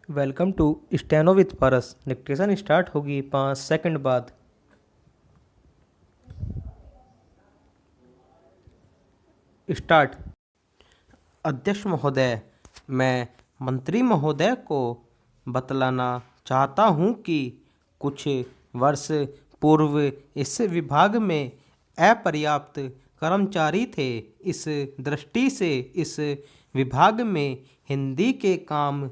Welcome to steno with Paras. Dictation start होगी 5 second बाद। Start. अध्यक्ष महोदय, मैं मंत्री महोदय को बतलाना चाहता हूं कि कुछ वर्ष पूर्व इस विभाग में अपर्याप्त कर्मचारी थे। इस दृष्टि से इस विभाग में हिंदी के काम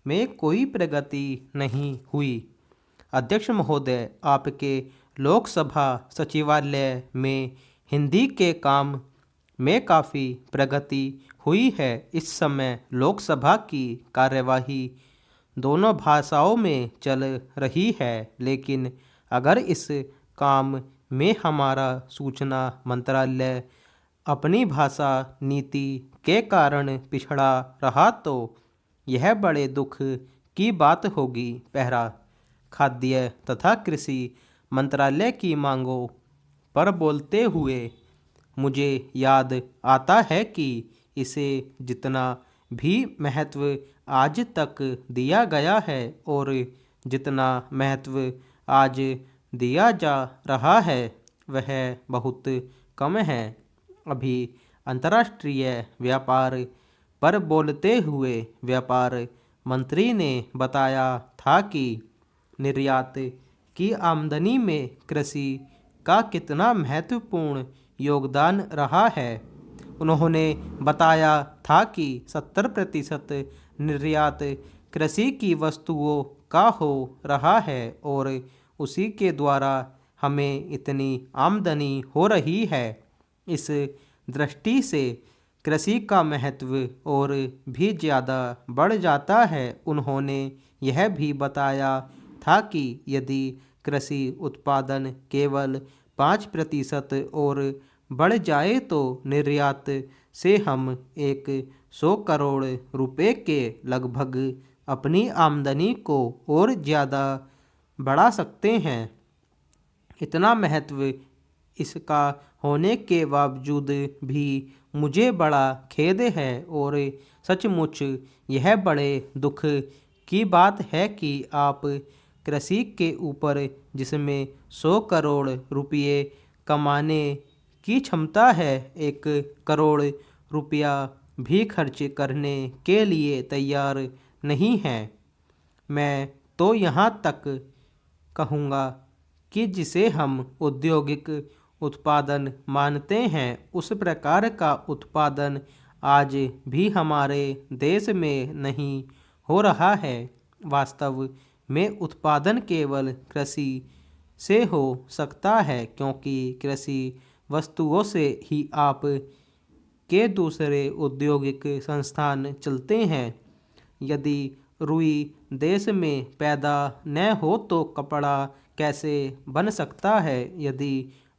में कोई प्रगति नहीं हुई। अध्यक्ष महोदय, आपके लोकसभा सचिवालय में हिंदी के काम में काफ़ी प्रगति हुई है। इस समय लोकसभा की कार्यवाही दोनों भाषाओं में चल रही है, लेकिन अगर इस काम में हमारा सूचना मंत्रालय अपनी भाषा नीति के कारण पिछड़ा रहा तो यह बड़े दुख की बात होगी। पहला, खाद्य तथा कृषि मंत्रालय की मांगों पर बोलते हुए मुझे याद आता है कि इसे जितना भी महत्व आज तक दिया गया है और जितना महत्व आज दिया जा रहा है वह बहुत कम है। अभी अंतर्राष्ट्रीय व्यापार पर बोलते हुए व्यापार मंत्री ने बताया था कि निर्यात की आमदनी में कृषि का कितना महत्वपूर्ण योगदान रहा है। उन्होंने बताया था कि 70% निर्यात कृषि की वस्तुओं का हो रहा है और उसी के द्वारा हमें इतनी आमदनी हो रही है। इस दृष्टि से कृषि का महत्व और भी ज़्यादा बढ़ जाता है। उन्होंने यह भी बताया था कि यदि कृषि उत्पादन केवल 5% और बढ़ जाए तो निर्यात से हम 100 करोड़ रुपए के लगभग अपनी आमदनी को और ज़्यादा बढ़ा सकते हैं। इतना महत्व इसका होने के बावजूद भी मुझे बड़ा खेद है और सचमुच यह बड़े दुख की बात है कि आप कृषि के ऊपर जिसमें 100 करोड़ रुपये कमाने की क्षमता है, 1 करोड़ रुपया भी खर्च करने के लिए तैयार नहीं हैं। मैं तो यहाँ तक कहूँगा कि जिसे हम औद्योगिक उत्पादन मानते हैं उस प्रकार का उत्पादन आज भी हमारे देश में नहीं हो रहा है। वास्तव में उत्पादन केवल कृषि से हो सकता है, क्योंकि कृषि वस्तुओं से ही आप के दूसरे औद्योगिक संस्थान चलते हैं। यदि रुई देश में पैदा न हो तो कपड़ा कैसे बन सकता है। यदि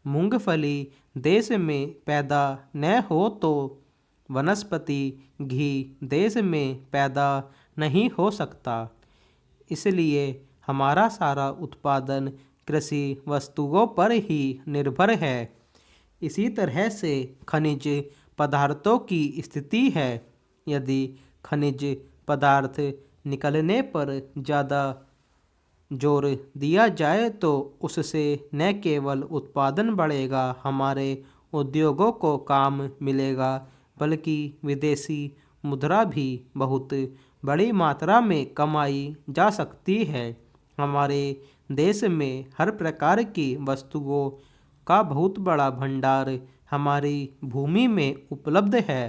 मूंगफली देश में पैदा न हो तो वनस्पति घी देश में पैदा नहीं हो सकता। इसलिए हमारा सारा उत्पादन कृषि वस्तुओं पर ही निर्भर है। इसी तरह से खनिज पदार्थों की स्थिति है। यदि खनिज पदार्थ निकलने पर ज़्यादा जोर दिया जाए तो उससे न केवल उत्पादन बढ़ेगा, हमारे उद्योगों को काम मिलेगा, बल्कि विदेशी मुद्रा भी बहुत बड़ी मात्रा में कमाई जा सकती है। हमारे देश में हर प्रकार की वस्तुओं का बहुत बड़ा भंडार हमारी भूमि में उपलब्ध है।